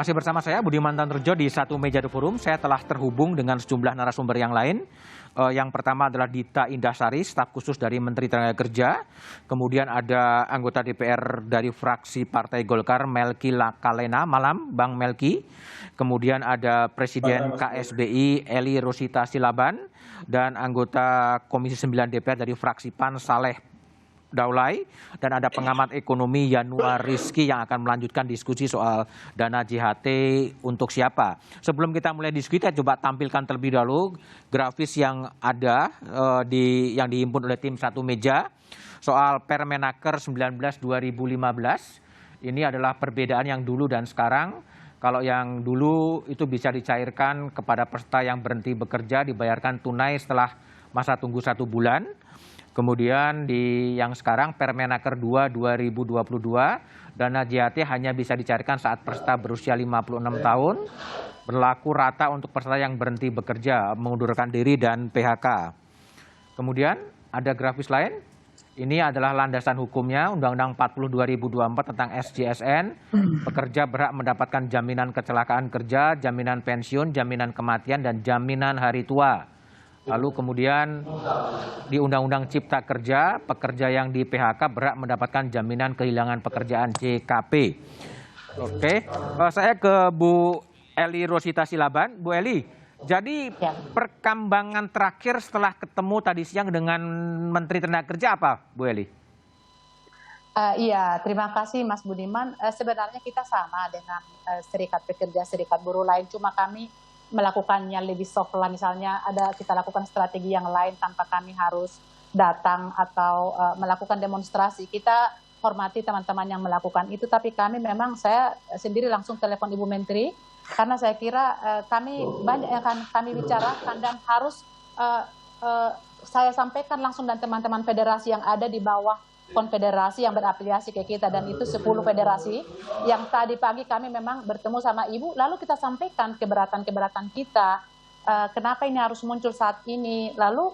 Masih bersama saya Budiman Tanrejo di Satu Meja The Forum. Saya telah terhubung dengan sejumlah narasumber yang lain. Yang pertama adalah Dita Indahsari, staf khusus dari Menteri Tenaga Kerja. Kemudian ada anggota DPR dari fraksi Partai Golkar, Melki Lakalena. Malam, Bang Melki. Kemudian ada Presiden KSBI, Eli Rosita Silaban. Dan anggota Komisi 9 DPR dari fraksi PAN, Saleh Daulay, dan ada pengamat ekonomi Yanuar Rizky yang akan melanjutkan diskusi soal dana JHT untuk siapa. Sebelum kita mulai diskusi, kita coba tampilkan terlebih dahulu grafis yang ada yang dihimpun oleh tim Satu Meja soal Permenaker 19/2015. Ini adalah perbedaan yang dulu dan sekarang. Kalau yang dulu itu bisa dicairkan kepada peserta yang berhenti bekerja, dibayarkan tunai setelah masa tunggu 1 bulan. Kemudian di yang sekarang Permenaker 2/2022, dana JHT hanya bisa dicairkan saat peserta berusia 56 tahun, berlaku rata untuk peserta yang berhenti bekerja, mengundurkan diri dan PHK. Kemudian ada grafis lain, ini adalah landasan hukumnya, Undang-Undang 40 2024 tentang SJSN. Pekerja berhak mendapatkan jaminan kecelakaan kerja, jaminan pensiun, jaminan kematian, dan jaminan hari tua. Lalu kemudian di Undang-Undang Cipta Kerja, pekerja yang di PHK berhak mendapatkan jaminan kehilangan pekerjaan JKP. Oke, saya ke Bu Eli Rosita Silaban. Bu Eli, jadi perkembangan terakhir setelah ketemu tadi siang dengan Menteri Tenaga Kerja apa, Bu Eli? Iya, terima kasih Mas Budiman. Sebenarnya kita sama dengan serikat pekerja, serikat buruh lain, cuma kami melakukannya lebih soft lah, misalnya kita lakukan strategi yang lain tanpa kami harus datang atau melakukan demonstrasi. Kita hormati teman-teman yang melakukan itu, tapi kami memang, saya sendiri langsung telepon Ibu Menteri karena saya kira kami banyak yang akan kami bicarakan dan harus saya sampaikan langsung, dan teman-teman federasi yang ada di bawah konfederasi yang berafiliasi ke kita, dan itu 10 federasi yang tadi pagi kami memang bertemu sama Ibu, lalu kita sampaikan keberatan-keberatan kita, kenapa ini harus muncul saat ini, lalu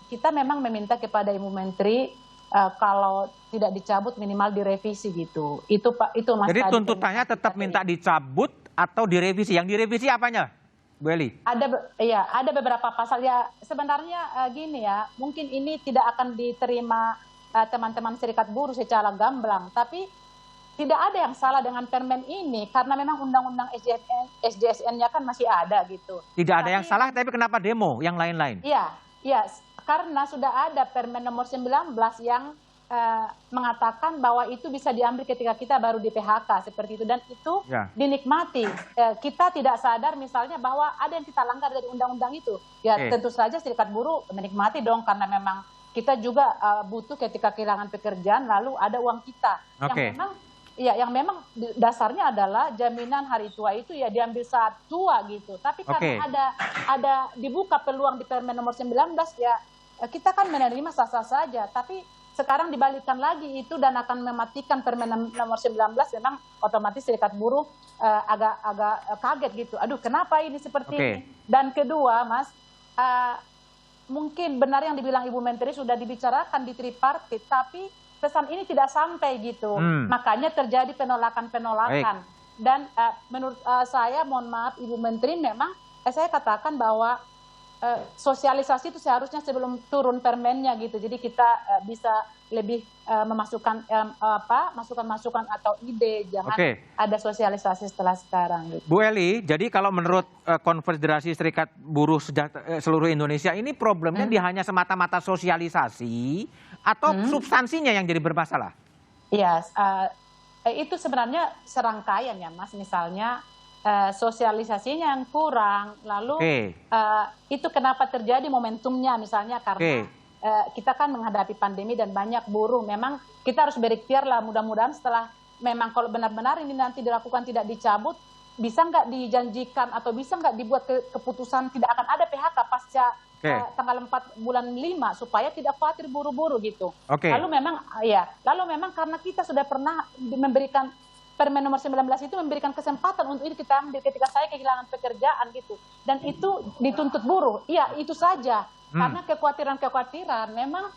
kita memang meminta kepada Ibu Menteri kalau tidak dicabut minimal direvisi gitu. Itu Pak, itu Mas. Jadi tuntutannya tetap minta dicabut atau direvisi? Yang direvisi apanya, Bu Eli? Ada beberapa pasal ya, sebenarnya gini ya, mungkin ini tidak akan diterima teman-teman serikat buruh secara gamblang, tapi tidak ada yang salah dengan permen ini karena memang undang-undang SJSN-nya kan masih ada gitu. Tidak ada yang salah, tapi kenapa demo yang lain-lain? Iya, karena sudah ada permen nomor 19 yang mengatakan bahwa itu bisa diambil ketika kita baru di PHK seperti itu, dan itu dinikmati. Kita tidak sadar misalnya bahwa ada yang kita langgar dari undang-undang itu. Ya tentu saja serikat buruh menikmati dong, karena memang kita juga butuh ketika kehilangan pekerjaan, lalu ada uang kita yang memang dasarnya adalah jaminan hari tua itu ya diambil saat tua gitu. Tapi karena ada dibuka peluang di permen nomor 19 ya kita kan menerima sah-sah saja, tapi sekarang dibalikkan lagi itu dan akan mematikan permen nomor 19, memang otomatis serikat buruh agak kaget gitu. Aduh, kenapa ini seperti ini? Dan kedua, Mas, mungkin benar yang dibilang Ibu Menteri sudah dibicarakan di tripartit, tapi pesan ini tidak sampai gitu. Makanya terjadi penolakan-penolakan. Dan menurut saya, mohon maaf Ibu Menteri, memang saya katakan bahwa sosialisasi itu seharusnya sebelum turun permennya gitu. Jadi kita bisa lebih memasukkan masukan-masukan atau ide, jangan ada sosialisasi setelah sekarang gitu. Bu Eli, jadi kalau menurut Konfederasi Serikat Buruh seluruh Indonesia, ini problemnya hanya semata-mata sosialisasi atau substansinya yang jadi bermasalah? Iya, itu sebenarnya serangkaian ya Mas, misalnya sosialisasinya yang kurang, lalu itu kenapa terjadi momentumnya, misalnya karena kita kan menghadapi pandemi dan banyak buruh, memang kita harus berikhtiar lah, mudah-mudahan setelah memang kalau benar-benar ini nanti dilakukan tidak dicabut, bisa nggak dijanjikan atau bisa nggak dibuat keputusan tidak akan ada PHK pasca tanggal 4 bulan 5 supaya tidak khawatir buru-buru gitu. Lalu memang karena kita sudah pernah memberikan Permen nomor 19 itu memberikan kesempatan untuk itu kita ambil ketika saya kehilangan pekerjaan gitu. Dan itu dituntut buruh. Iya, itu saja. Karena kekhawatiran-kekhawatiran memang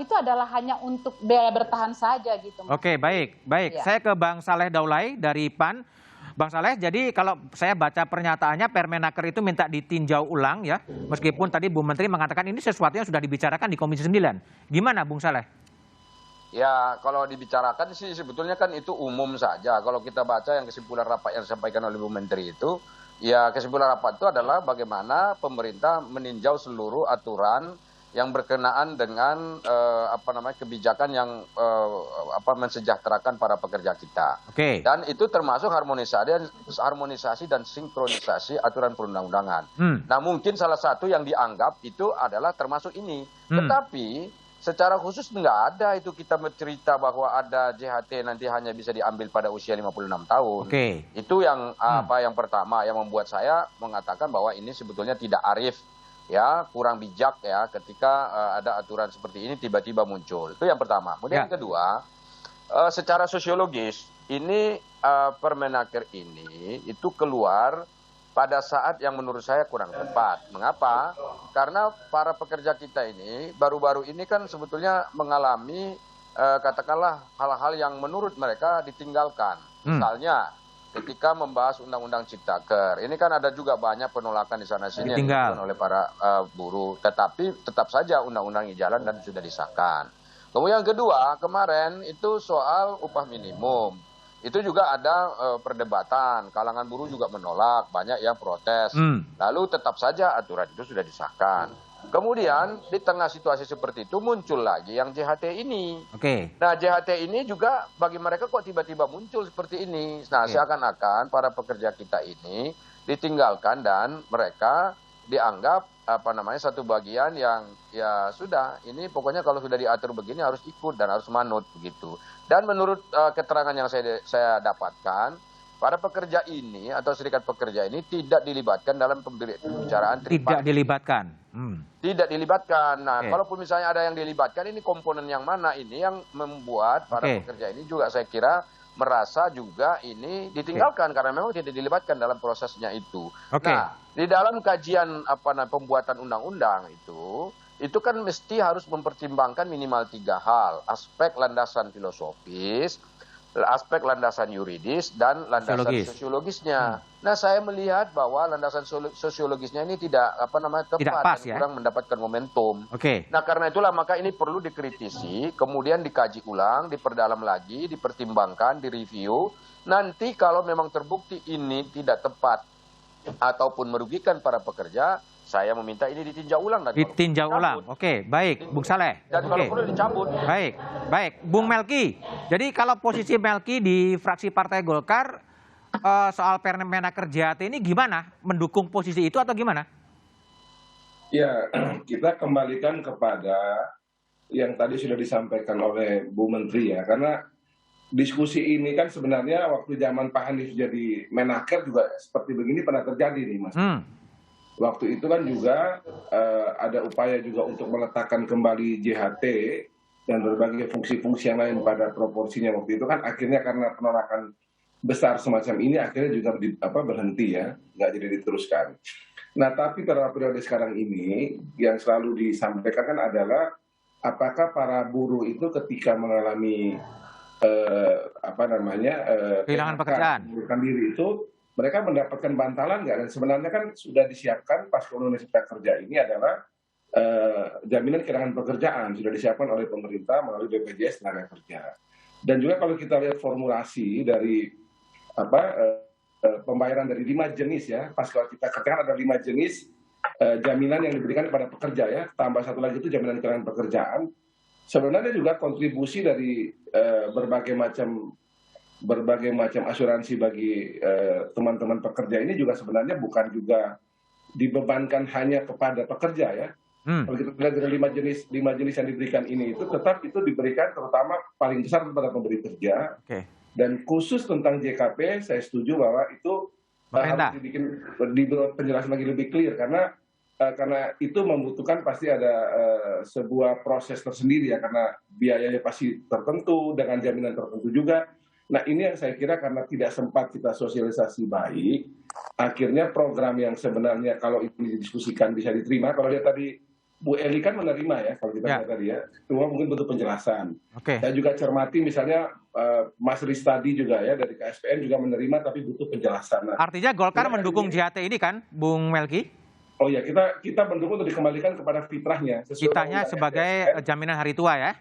itu adalah hanya untuk biaya bertahan saja gitu. Oke, baik. Saya ke Bang Saleh Daulay dari PAN. Bang Saleh, jadi kalau saya baca pernyataannya Permenaker itu minta ditinjau ulang ya, meskipun tadi Bu Menteri mengatakan ini sesuatu yang sudah dibicarakan di Komisi 9. Gimana Bung Saleh? Ya, kalau dibicarakan sih sebetulnya kan itu umum saja. Kalau kita baca yang kesimpulan rapat yang disampaikan oleh Bu Menteri itu, ya kesimpulan rapat itu adalah bagaimana pemerintah meninjau seluruh aturan yang berkenaan dengan kebijakan yang mensejahterakan para pekerja kita. Oke. Dan itu termasuk harmonisasi dan sinkronisasi aturan perundang-undangan. Nah, mungkin salah satu yang dianggap itu adalah termasuk ini. Tetapi secara khusus nggak ada itu kita bercerita bahwa ada JHT nanti hanya bisa diambil pada usia 56 tahun. Oke. Itu yang yang pertama yang membuat saya mengatakan bahwa ini sebetulnya tidak arif, ya, kurang bijak ya ketika ada aturan seperti ini tiba-tiba muncul. Itu yang pertama. Kemudian yang kedua, secara sosiologis ini Permenaker ini itu keluar pada saat yang menurut saya kurang tepat. Mengapa? Karena para pekerja kita ini baru-baru ini kan sebetulnya mengalami katakanlah hal-hal yang menurut mereka ditinggalkan. Misalnya ketika membahas Undang-Undang Ciptaker, ini kan ada juga banyak penolakan di sana-sini yang dilakukan oleh para buruh. Tetapi tetap saja undang-undangnya jalan dan sudah disahkan. Kemudian yang kedua, kemarin itu soal upah minimum. Itu juga ada perdebatan, kalangan buruh juga menolak, banyak yang protes. Lalu tetap saja aturan itu sudah disahkan. Kemudian di tengah situasi seperti itu muncul lagi yang JHT ini. Nah, JHT ini juga bagi mereka kok tiba-tiba muncul seperti ini. Nah, seakan-akan para pekerja kita ini ditinggalkan dan mereka dianggap satu bagian yang ya sudah, ini pokoknya kalau sudah diatur begini harus ikut dan harus manut begitu. Dan menurut keterangan yang saya dapatkan, para pekerja ini atau serikat pekerja ini tidak dilibatkan dalam pembicaraan tripartit. Tidak dilibatkan. Tidak dilibatkan. Nah, kalaupun misalnya ada yang dilibatkan, ini komponen yang mana ini yang membuat para pekerja ini juga saya kira merasa juga ini ditinggalkan karena memang tidak dilibatkan dalam prosesnya itu. Nah, di dalam kajian pembuatan undang-undang itu kan mesti harus mempertimbangkan minimal 3 hal: aspek landasan filosofis, aspek landasan yuridis, dan landasan sosiologisnya. Nah, saya melihat bahwa landasan sosiologisnya ini tidak tepat pas, dan kurang mendapatkan momentum. Nah, karena itulah maka ini perlu dikritisi, kemudian dikaji ulang, diperdalam lagi, dipertimbangkan, direview. Nanti kalau memang terbukti ini tidak tepat ataupun merugikan para pekerja, saya meminta ini ditinjau ulang. Ditinjau ulang. Oke, baik, Bung Saleh. Dan kalau perlu dicabut. Baik, Bung Melki. Jadi kalau posisi Melki di fraksi Partai Golkar soal Permenaker JHT ini gimana? Mendukung posisi itu atau gimana? Ya, kita kembalikan kepada yang tadi sudah disampaikan oleh Bu Menteri ya, karena diskusi ini kan sebenarnya waktu zaman Pak Hanif jadi Menaker juga seperti begini pernah terjadi nih, Mas. Waktu itu kan juga ada upaya juga untuk meletakkan kembali JHT dan berbagai fungsi-fungsi yang lain pada proporsinya waktu itu kan akhirnya karena penolakan besar semacam ini akhirnya juga berhenti ya, nggak jadi diteruskan. Nah, tapi pada periode sekarang ini yang selalu disampaikan kan adalah apakah para buruh itu ketika mengalami kehilangan pekerjaan, mengundurkan diri itu mereka mendapatkan bantalan nggak? Dan sebenarnya kan sudah disiapkan pas Undang-Undang Cipta Kerja ini adalah jaminan kehilangan pekerjaan sudah disiapkan oleh pemerintah melalui BPJS Tenaga Kerja. Dan juga kalau kita lihat formulasi dari pembayaran dari 5 jenis ya, pas kalau kita katakan ada 5 jenis jaminan yang diberikan kepada pekerja ya, tambah satu lagi itu jaminan kehilangan pekerjaan. Sebenarnya juga kontribusi dari berbagai macam asuransi bagi teman-teman pekerja ini juga sebenarnya bukan juga dibebankan hanya kepada pekerja ya. Kalau kita lihat dari 5 jenis yang diberikan ini itu tetap itu diberikan terutama paling besar kepada pemberi kerja. Dan khusus tentang JKP saya setuju bahwa itu harus dibuat penjelasan lagi lebih clear karena itu membutuhkan pasti ada sebuah proses tersendiri ya, karena biayanya pasti tertentu dengan jaminan tertentu juga. Nah, ini yang saya kira karena tidak sempat kita sosialisasi baik, akhirnya program yang sebenarnya kalau ini didiskusikan bisa diterima. Kalau lihat tadi Bu Eli kan menerima ya, kalau kita lihat tadi ya. Cuma mungkin butuh penjelasan. Saya juga cermati misalnya Mas Ristadi juga ya, dari KSPN juga menerima tapi butuh penjelasan. Artinya Golkar mendukung JHT ini kan, Bung Melki? Oh ya, kita mendukung untuk dikembalikan kepada fitrahnya. Fitrahnya sebagai jaminan hari tua ya?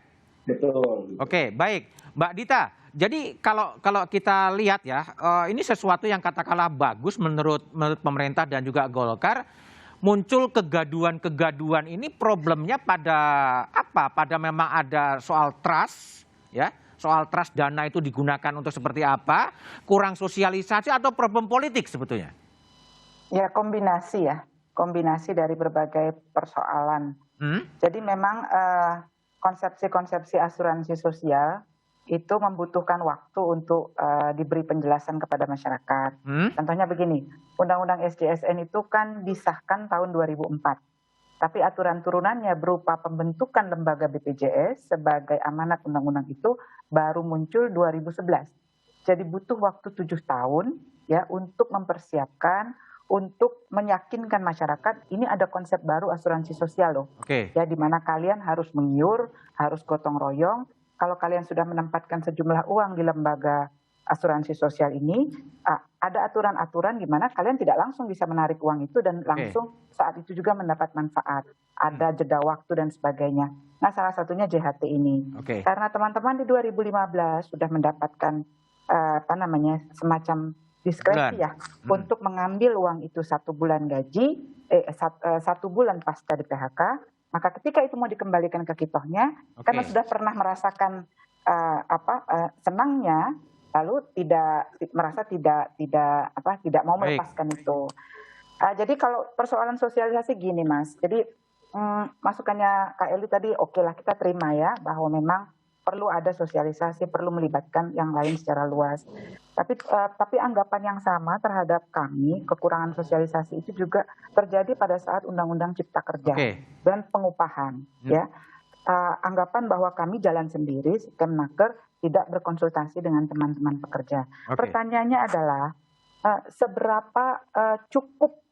Betul. Oke, baik. Mbak Dita, jadi kalau kita lihat ya, ini sesuatu yang katakanlah bagus menurut pemerintah dan juga Golkar. Muncul kegaduan ini problemnya pada apa? Pada memang ada soal trust, ya, soal trust dana itu digunakan untuk seperti apa, kurang sosialisasi atau problem politik sebetulnya? Ya kombinasi dari berbagai persoalan. Jadi memang konsepsi asuransi sosial itu membutuhkan waktu untuk diberi penjelasan kepada masyarakat. Contohnya begini, Undang-Undang SJSN itu kan disahkan tahun 2004. Tapi aturan turunannya berupa pembentukan lembaga BPJS sebagai amanat undang-undang itu baru muncul 2011. Jadi butuh waktu 7 tahun ya untuk mempersiapkan, untuk meyakinkan masyarakat ini ada konsep baru asuransi sosial loh. Ya di mana kalian harus mengiur, harus gotong royong. Kalau kalian sudah menempatkan sejumlah uang di lembaga asuransi sosial ini, ada aturan-aturan di mana kalian tidak langsung bisa menarik uang itu dan langsung saat itu juga mendapat manfaat. Ada jeda waktu dan sebagainya. Nah, salah satunya JHT ini. Karena teman-teman di 2015 sudah mendapatkan semacam diskresi ya untuk mengambil uang itu 1 bulan gaji, 1 bulan pasca di PHK. Maka ketika itu mau dikembalikan ke kitohnya, karena sudah pernah merasakan senangnya, lalu tidak mau melepaskan itu. Jadi kalau persoalan sosialisasi gini Mas, jadi masukannya Kak Eli tadi oke lah kita terima ya bahwa memang perlu ada sosialisasi, perlu melibatkan yang lain secara luas. Tapi anggapan yang sama terhadap kami, kekurangan sosialisasi itu juga terjadi pada saat Undang-Undang Cipta Kerja dan pengupahan. Ya, anggapan bahwa kami jalan sendiri, Kemnaker tidak berkonsultasi dengan teman-teman pekerja. Pertanyaannya adalah seberapa cukup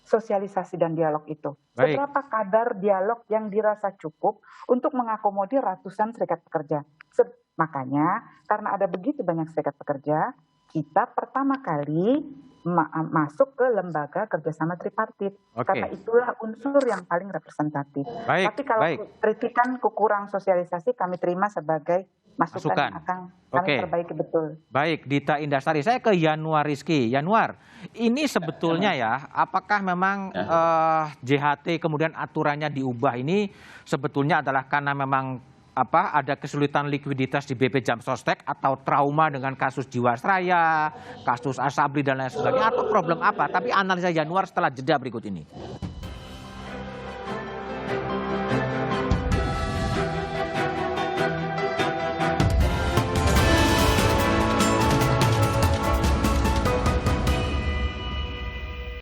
sosialisasi dan dialog itu? Seberapa kadar dialog yang dirasa cukup untuk mengakomodir ratusan serikat pekerja? Makanya karena ada begitu banyak serikat pekerja, kita pertama kali masuk ke lembaga kerjasama tripartit. Karena itulah unsur yang paling representatif. Tapi kalau kritikan kurang sosialisasi kami terima sebagai masukan yang akan kami perbaiki betul. Baik, Dita Indasari. Saya ke Yanuar Rizky. Yanuar, ini sebetulnya ya, apakah memang JHT kemudian aturannya diubah ini sebetulnya adalah karena memang ada kesulitan likuiditas di BP Jam Sostek atau trauma dengan kasus Jiwasraya, kasus Asabri dan lain sebagainya, atau problem apa? Tapi analisa Yanuar setelah jeda berikut ini.